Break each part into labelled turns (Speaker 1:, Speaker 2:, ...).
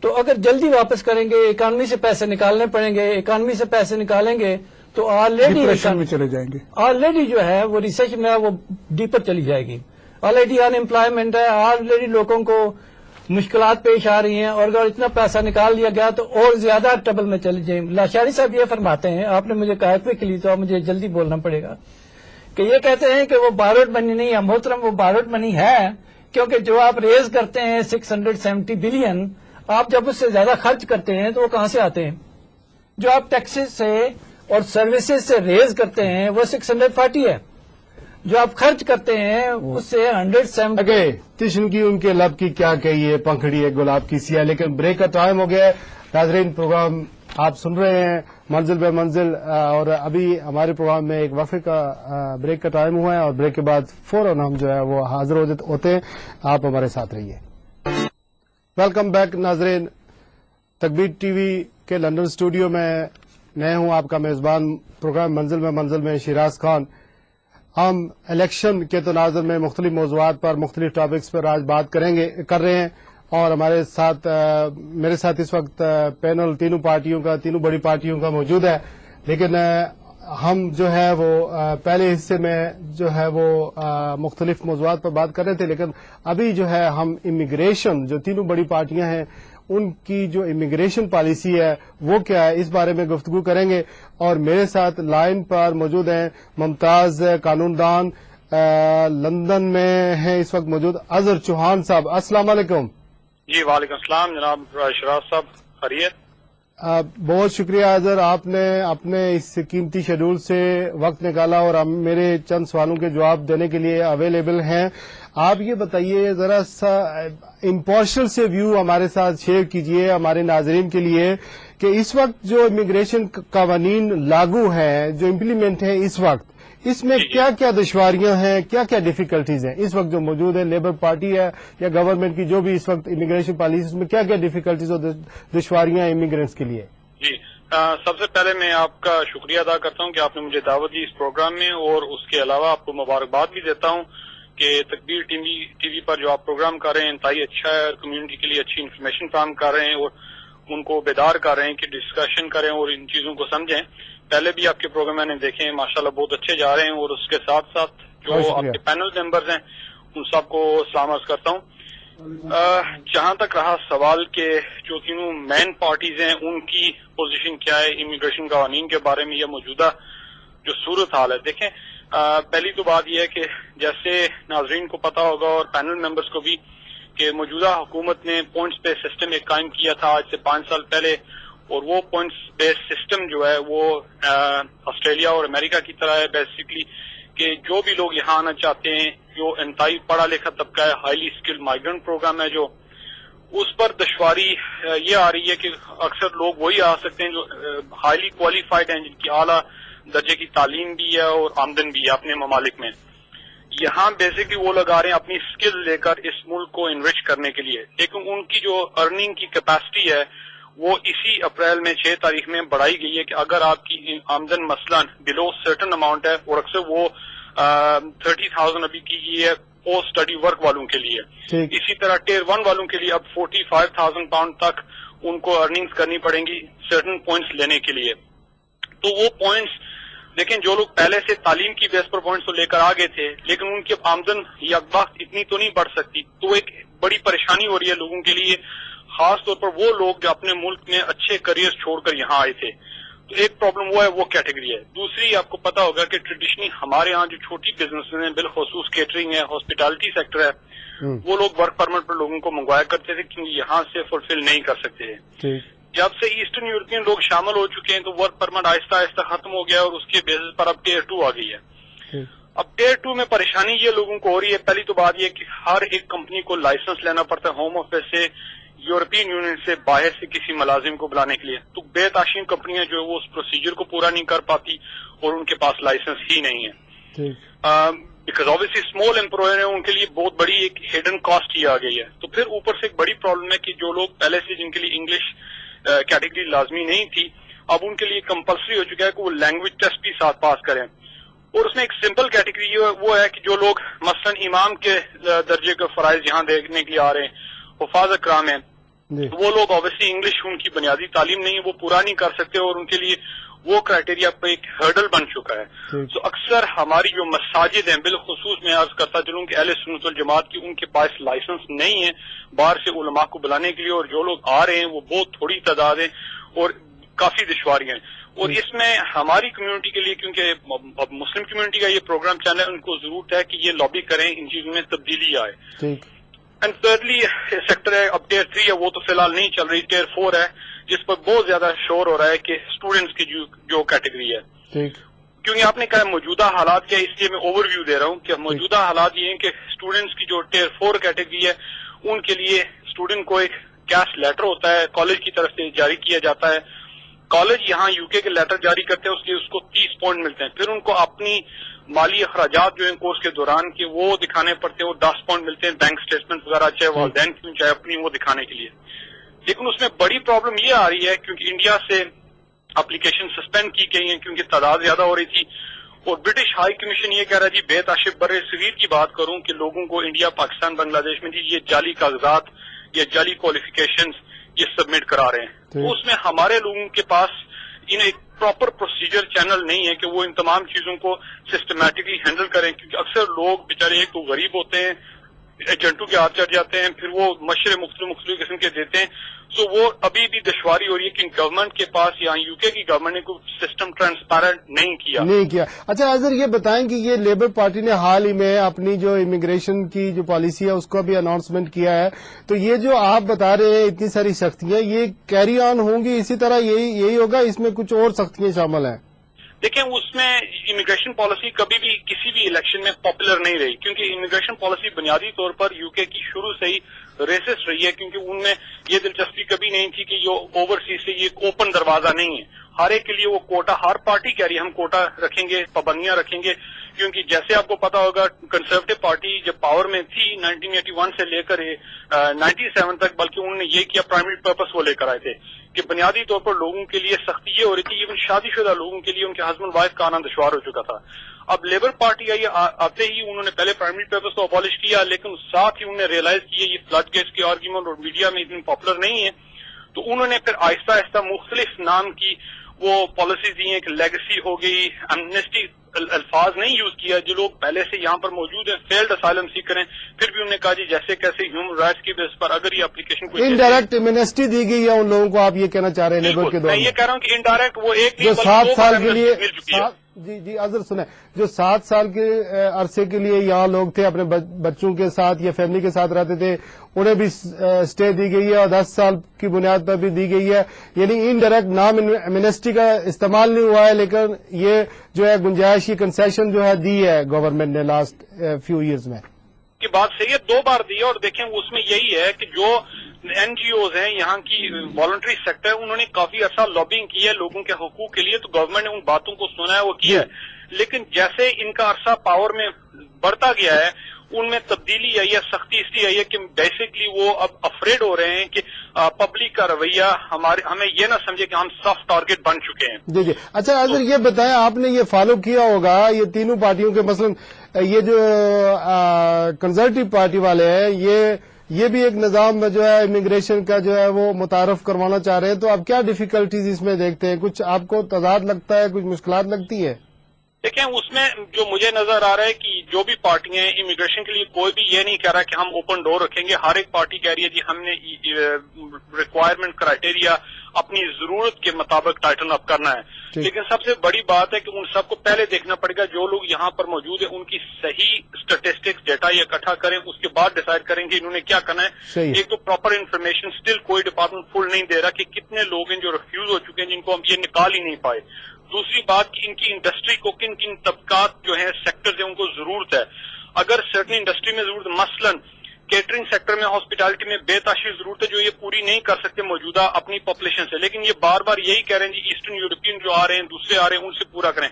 Speaker 1: تو اگر جلدی واپس کریں گے اکانومی سے پیسے نکالنے پڑیں گے, اکانومی سے پیسے نکالیں گے تو
Speaker 2: ڈپریشن میں چلے جائیں گے.
Speaker 1: آلریڈی جو ہے وہ ریسیشن میں وہ ڈیپر چلی جائے گی. آلریڈی ان امپلائمنٹ ہے, آلریڈی لوگوں کو مشکلات پیش آ رہی ہیں, اور اگر اتنا پیسہ نکال لیا گیا تو اور زیادہ ٹربل میں چلی جائیں. لاشاری صاحب یہ فرماتے ہیں, آپ نے مجھے کہا کے لیے تو اب مجھے جلدی بولنا پڑے گا, کہ یہ کہتے ہیں کہ وہ بارڈ منی نہیں ہے. محترم وہ بارڈ منی ہے, کیونکہ جو آپ ریز کرتے ہیں 670 بلین, آپ جب اس سے زیادہ خرچ کرتے ہیں تو وہ کہاں سے آتے ہیں؟ جو آپ ٹیکسز سے اور سروسز سے ریز کرتے ہیں وہ 640 ہے, جو آپ خرچ کرتے ہیں اس سے 170.
Speaker 3: تشن کی ان کے لب کی کیا کہیے, پنکھڑی ہے گلاب کی سیاہ. لیکن بریک کا ٹائم ہو گیا ہے. ناظرین, پروگرام آپ سن رہے ہیں منزل بے منزل, اور ابھی ہمارے پروگرام میں ایک وقفے کا بریک کا ٹائم ہوا ہے, اور بریک کے بعد فوراً ہم جو ہے وہ حاضر ہوتے ہیں. آپ ہمارے ساتھ رہیے. ویلکم بیک ناظرین. تکبیر ٹی وی کے لندن اسٹوڈیو میں ہوں آپ کا میزبان پروگرام منزل میں شیراز خان. ہم الیکشن کے تناظر میں مختلف موضوعات پر, مختلف ٹاپکس پر آج بات کر رہے ہیں, اور میرے ساتھ اس وقت پینل تینوں بڑی پارٹیوں کا موجود ہے. لیکن ہم جو ہے وہ پہلے حصے میں جو ہے وہ مختلف موضوعات پر بات کر رہے تھے, لیکن ابھی جو ہے ہم امیگریشن, جو تینوں بڑی پارٹیاں ہیں ان کی جو امیگریشن پالیسی ہے وہ کیا ہے, اس بارے میں گفتگو کریں گے. اور میرے ساتھ لائن پر موجود ہیں ممتاز قانون دان, لندن میں ہیں اس وقت موجود, اظہر چوہان صاحب. السلام علیکم.
Speaker 4: جی وعلیکم السلام جناب شراز صاحب, خیریت؟
Speaker 3: بہت شکریہ اظہر, آپ نے اپنے اس قیمتی شیڈول سے وقت نکالا اور میرے چند سوالوں کے جواب دینے کے لیے اویلیبل ہیں. آپ یہ بتائیے, ذرا سا امپارشل سے ویو ہمارے ساتھ شیئر کیجئے ہمارے ناظرین کے لیے, کہ اس وقت جو امیگریشن قوانین لاگو ہیں, جو امپلیمنٹ ہیں اس وقت, اس میں کیا کیا دشواریاں ہیں, کیا کیا ڈیفیکلٹیز ہیں اس وقت جو موجود ہے؟ لیبر پارٹی ہے یا گورنمنٹ کی جو بھی اس وقت امیگریشن پالیسی, اس میں کیا کیا ڈیفیکلٹیز اور دشواریاں امیگرینٹس کے لیے؟
Speaker 4: جی, سب سے پہلے میں آپ کا شکریہ ادا کرتا ہوں کہ آپ نے مجھے دعوت دی اس پروگرام میں, اور اس کے علاوہ آپ کو مبارکباد بھی دیتا ہوں کہ تکبیر ٹی وی پر جو آپ پروگرام کر رہے ہیں انتہائی اچھا ہے, اور کمیونٹی کے لیے اچھی انفارمیشن فراہم کر رہے ہیں, اور ان کو بیدار کر رہے ہیں کہ ڈسکشن کریں اور ان چیزوں کو سمجھیں. پہلے بھی آپ کے پروگرام میں نے دیکھے ہیں, ماشاءاللہ بہت اچھے جا رہے ہیں, اور اس کے ساتھ ساتھ جو آپ کے پینل ممبرز ہیں ان سب کو سلام عرض کرتا ہوں. جہاں تک رہا سوال کہ جو تینوں مین پارٹیز ہیں ان کی پوزیشن کیا ہے امیگریشن قوانین کے بارے میں, یا موجودہ جو صورت حال ہے, دیکھیں پہلی تو بات یہ ہے کہ جیسے ناظرین کو پتا ہوگا اور پینل ممبرز کو بھی, کہ موجودہ حکومت نے پوائنٹس بیس سسٹم ایک قائم کیا تھا آج سے 5 سال پہلے, اور وہ پوائنٹس بیس سسٹم جو ہے وہ آسٹریلیا اور امریکہ کی طرح ہے بیسکلی, کہ جو بھی لوگ یہاں آنا چاہتے ہیں, جو انتہائی پڑھا لکھا طبقہ ہے, ہائیلی اسکل مائیگرنٹ پروگرام ہے جو, اس پر دشواری یہ آ رہی ہے کہ اکثر لوگ وہی آ سکتے ہیں جو ہائیلی کوالیفائڈ ہیں, جن کی اعلیٰ درجے کی تعلیم بھی ہے اور آمدن بھی ہے اپنے ممالک میں. یہاں بیسکلی وہ لوگ آ رہے ہیں اپنی اسکل لے کر اس ملک کو انرچ کرنے کے لیے, لیکن ان کی جو ارننگ کی کیپیسٹی ہے وہ اسی اپریل میں 6 تاریخ میں بڑھائی گئی ہے, کہ اگر آپ کی آمدن مثلاً بلو سرٹن اماؤنٹ ہے, اور اکثر وہ 30,000 ابھی کی گئی ہے پوسٹ اسٹڈی ورک والوں کے لیے, اسی طرح ٹیئر 1 والوں کے لیے اب 45,000 پاؤنڈ تک ان کو ارننگز کرنی پڑیں گی سرٹن پوائنٹس لینے کے لیے. تو وہ پوائنٹس دیکھیں, جو لوگ پہلے سے تعلیم کی بیس پر پوائنٹس تو لے کر آگے تھے, لیکن ان کی آمدن یا وقت اتنی تو نہیں بڑھ سکتی, تو ایک بڑی پریشانی ہو رہی ہے لوگوں کے لیے, خاص طور پر وہ لوگ جو اپنے ملک میں اچھے کریئر چھوڑ کر یہاں آئے تھے. تو ایک پرابلم وہ ہے, وہ کیٹیگری ہے. دوسری, آپ کو پتا ہوگا کہ ٹریڈیشنلی ہمارے ہاں جو چھوٹی بزنس ہیں, بالخصوص کیٹرنگ ہے, ہاسپٹالٹی سیکٹر ہے, وہ لوگ ورک پرمٹ پر لوگوں کو منگوایا کرتے تھے کیونکہ یہاں سے فلفل نہیں کر سکتے تھے. جب سے ایسٹرن یورپین لوگ شامل ہو چکے ہیں تو ورک پرمٹ آہستہ آہستہ ختم ہو گیا, اور اس کے بیسس پر اب ٹیئر 2 آ گئی ہے. اب ٹیئر 2 میں پریشانی یہ لوگوں کو ہو رہی ہے, پہلی تو بات یہ کہ ہر ایک کمپنی کو لائسنس لینا پڑتا ہے ہوم آفس سے, یورپین یونین سے, باہر سے کسی ملازم کو بلانے کے لیے. تو بے تاشین کمپنیاں جو ہے وہ اس پروسیجر کو پورا نہیں کر پاتی, اور ان کے پاس لائسنس ہی نہیں ہے. بیکاز آبویسلی اسمال امپلائر ہیں, ان کے لیے بہت بڑی ایک ہڈن کاسٹ ہی آ گئی ہے. تو پھر اوپر سے ایک بڑی پرابلم ہے کہ جو لوگ پہلے سے جن کے لیے انگلش کیٹیگری لازمی نہیں تھی, اب ان کے لیے کمپلسری ہو چکا ہے کہ وہ لینگویج ٹیسٹ بھی ساتھ پاس کریں. اور اس میں ایک سمپل کیٹیگری وہ ہے کہ جو لوگ مثلاً امام کے درجے کے فرائض یہاں دیکھنے کے لیے آ رہے ہیں, حفاظ اکرام ہیں,
Speaker 2: جی
Speaker 4: وہ لوگ آبویسلی انگلش ان کی بنیادی تعلیم نہیں ہے، وہ پورا نہیں کر سکتے اور ان کے لیے وہ کرائٹیریا پہ ایک ہرڈل بن چکا ہے.
Speaker 2: ٹھیک.
Speaker 4: تو اکثر ہماری جو مساجد ہیں، بالخصوص میں عرض کرتا چلوں کہ اہل سنت والجماعت کی ان کے پاس لائسنس نہیں ہے باہر سے علماء کو بلانے کے لیے، اور جو لوگ آ رہے ہیں وہ بہت تھوڑی تعداد ہیں اور کافی دشواریاں ہیں. اور اس میں ہماری کمیونٹی کے لیے، کیونکہ اب مسلم کمیونٹی کا یہ پروگرام چل رہا ہے، ان کو ضرورت ہے کہ یہ لابی کریں، ان چیزوں میں تبدیلی آئے.
Speaker 2: ٹھیک.
Speaker 4: اینڈ تھرڈلی سیکٹر ہے اب ٹیئر 3 ہے، وہ تو فی الحال نہیں چل رہی، ٹیئر 4 ہے جس پر بہت زیادہ شور ہو رہا ہے کہ اسٹوڈنٹس کی جو کیٹیگری ہے.
Speaker 2: ٹھیک.
Speaker 4: کیونکہ آپ نے کہا موجودہ حالات کیا، اس لیے میں اوور ویو دے رہا ہوں کہ موجودہ حالات یہ ہیں کہ اسٹوڈنٹس کی جو ٹیئر 4 کیٹیگری ہے ان کے لیے اسٹوڈنٹ کو ایک کیش لیٹر ہوتا ہے کالج کی طرف سے جاری کیا جاتا ہے. کالج یہاں یو کے لیٹر جاری کرتے ہیں، اس کے اس کو 30 پوائنٹ ملتے ہیں. پھر ان کو اپنی مالی اخراجات جو ہیں کورس کے دوران کے وہ دکھانے پڑتے ہیں، وہ 10 پوائنٹ ملتے ہیں، بینک اسٹیٹمنٹ وغیرہ چاہے والدین کی چاہے اپنی وہ دکھانے کے لیے. لیکن اس میں بڑی پرابلم یہ آ رہی ہے کیونکہ انڈیا سے اپلیکیشن سسپینڈ کی گئی ہیں کیونکہ تعداد زیادہ ہو رہی تھی، اور برٹش ہائی کمیشن یہ کہہ رہا ہے جی بے تاشف بر صغیر کی بات کروں کہ لوگوں کو انڈیا پاکستان بنگلہ دیش میں یہ جعلی کاغذات یا جعلی کوالیفیکیشنز یہ سبمٹ کرا رہے ہیں. تو اس میں ہمارے لوگوں کے پاس ایک پراپر پروسیجر چینل نہیں ہے کہ وہ ان تمام چیزوں کو سسٹمیٹکلی ہینڈل کریں، کیونکہ اکثر لوگ بیچارے ایک تو غریب ہوتے ہیں، ایجنٹوں کے ہاتھ چڑھ جاتے ہیں، پھر وہ مشورے مختلف قسم کے دیتے ہیں. سو وہ ابھی بھی دشواری ہو رہی ہے کہ گورنمنٹ کے پاس یا یو کے کی گورنمنٹ نے کوئی سسٹم ٹرانسپیرنٹ نہیں کیا.
Speaker 2: اچھا اظہر یہ بتائیں کہ یہ لیبر پارٹی نے حال ہی میں اپنی جو امیگریشن کی جو پالیسی ہے اس کو بھی اناؤنسمنٹ کیا ہے، تو یہ جو آپ بتا رہے ہیں اتنی ساری سختیاں یہ کیری آن ہوں گی اسی طرح یہی ہوگا، اس میں کچھ اور سختیاں شامل ہیں؟
Speaker 4: دیکھیں اس میں امیگریشن پالیسی کبھی بھی کسی بھی الیکشن میں پاپولر نہیں رہی، کیونکہ امیگریشن پالیسی بنیادی طور پر یو کے کی شروع سے ہی ریسسٹ رہی ہے، کیونکہ ان میں یہ دلچسپی کبھی نہیں تھی کہ یہ اوورسیز سے یہ اوپن دروازہ نہیں ہے، ہر ایک کے لیے وہ کوٹا، ہر پارٹی کہہ رہی ہے ہم کوٹا رکھیں گے، پابندیاں رکھیں گے. کیونکہ جیسے آپ کو پتا ہوگا کنزرویٹو پارٹی جب پاور میں تھی 1981 سے لے کر 97 تک، بلکہ انہوں نے یہ کیا پرائمری پرپس وہ لے کر آئے تھے کہ بنیادی طور پر لوگوں کے لیے سختی یہ ہو رہی تھی، ایون شادی شدہ لوگوں کے لیے ان کے ہسبینڈ وائف کا آنا دشوار ہو چکا تھا. اب لیبر پارٹی آئی، آتے ہی انہوں نے پہلے پرائمری پیپرز کو ابالش کیا، لیکن ساتھ ہی انہوں نے ریئلائز کیا یہ فلڈ گیٹس کی آرگیومنٹ اور میڈیا میں اتنی پاپولر نہیں ہے، تو انہوں نے پھر آہستہ آہستہ مختلف نام کی وہ پالیسیز دی ہیں کہ لیگسی ہو گئی، ایمنیسٹی الفاظ نہیں یوز کیا، جو لوگ پہلے سے یہاں پر موجود ہیں فیلڈ اسائلم سیکر ہیں، پھر بھی انہوں نے کہا جی جیسے کیسے ہیومن رائٹس کی بیس پر اگر یہ اپلیکیشن کو
Speaker 2: انڈائریکٹ ایمنیسٹی دی گئی ہے ان لوگوں کو، آپ یہ کہنا چاہ رہے ہیں لیبر کے دور
Speaker 4: میں یہ کہہ رہا ہوں کہ انڈائریکٹ وہ ایک
Speaker 2: جو 7 سال کے لیے
Speaker 4: مل چکی ہے.
Speaker 2: جی اظہر سنیں، جو 7 سال کے عرصے کے لیے یہاں لوگ تھے اپنے بچوں کے ساتھ یا فیملی کے ساتھ رہتے تھے، انہیں بھی اسٹے دی گئی ہے اور 10 سال کی بنیاد پر بھی دی گئی ہے، یعنی انڈائریکٹ نام ایمنیسٹی کا استعمال نہیں ہوا ہے، لیکن یہ جو ہے گنجائش، یہ کنسیشن جو ہے دی ہے گورنمنٹ نے لاسٹ فیو ایئرز میں.
Speaker 4: کی بات صحیح ہے، 2 بار دی ہے، اور دیکھیں اس میں یہی ہے کہ جو این جی اوز ہیں یہاں کی والنٹری سیکٹر، انہوں نے کافی عرصہ لابنگ کی ہے لوگوں کے حقوق کے لیے، تو گورنمنٹ نے ان باتوں کو سنا ہے، وہ کیا ہے. لیکن جیسے ان کا عرصہ پاور میں بڑھتا گیا ہے ان میں تبدیلی آئی ہے، سختی اس لیے آئی ہے کہ بیسکلی وہ اب افریڈ ہو رہے ہیں کہ پبلک کا رویہ ہمیں یہ نہ سمجھے کہ ہم سافٹ ٹارگٹ بن چکے ہیں.
Speaker 2: جی اچھا اظہر یہ بتائیں، آپ نے یہ فالو کیا ہوگا یہ تینوں پارٹیوں کے، مثلا یہ جو کنزرویٹو پارٹی والے ہیں یہ بھی ایک نظام جو ہے امیگریشن کا جو ہے وہ متعارف کروانا چاہ رہے ہیں، تو آپ کیا ڈیفیکلٹیز اس میں دیکھتے ہیں؟ کچھ آپ کو تضاد لگتا ہے، کچھ مشکلات لگتی ہے؟
Speaker 4: دیکھیں اس میں جو مجھے نظر آ رہا ہے کہ جو بھی پارٹیاں ہیں امیگریشن کے لیے کوئی بھی یہ نہیں کہہ رہا کہ ہم اوپن ڈور رکھیں گے، ہر ایک پارٹی کہہ رہی ہے جی ہم نے ریکوائرمنٹ کرائٹیریا اپنی ضرورت کے مطابق ٹائٹن اپ کرنا ہے. لیکن سب سے بڑی بات ہے کہ ان سب کو پہلے دیکھنا پڑے گا جو لوگ یہاں پر موجود ہیں ان کی صحیح اسٹیٹسٹکس ڈیٹا یہ اکٹھا کریں، اس کے بعد ڈیسائیڈ کریں گے انہوں نے کیا کرنا ہے. ایک تو پراپر انفارمیشن اسٹل کوئی ڈپارٹمنٹ فل نہیں دے رہا کہ کتنے لوگ ہیں جو ریفیوز ہو چکے ہیں جن کو ہم یہ نکال ہی نہیں پائے. دوسری بات کہ ان کی انڈسٹری کو کن کن طبقات جو ہیں سیکٹر ان کو ضرورت ہے. اگر سرٹن انڈسٹری میں ضرورت، مثلا کیٹرنگ سیکٹر میں، ہاسپٹالٹی میں بے تحاشی ضرورت ہے جو یہ پوری نہیں کر سکتے موجودہ اپنی پاپولیشن سے، لیکن یہ بار بار یہی کہہ رہے ہیں جی ایسٹرن یورپین جو آ رہے ہیں دوسرے آ رہے ہیں ان سے پورا کریں.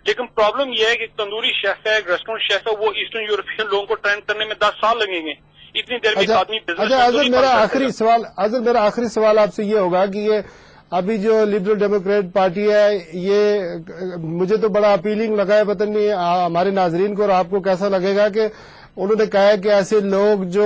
Speaker 4: لیکن پرابلم یہ ہے کہ تندوری شیف ہے، ریسٹورینٹ شیف ہے، وہ ایسٹرن یورپین لوگوں کو ٹرین کرنے میں 10 سال لگیں گے. اتنی دیر میں آدمی بزنس.
Speaker 2: اظہر میرا آخری سوال آپ سے یہ ہوگا کہ یہ ابھی جو لبرل ڈیموکریٹ پارٹی ہے یہ مجھے تو بڑا اپیلنگ لگا ہے، پتہ نہیں ہمارے ناظرین کو اور آپ کو کیسا لگے گا کہ انہوں نے کہا ہے کہ ایسے لوگ جو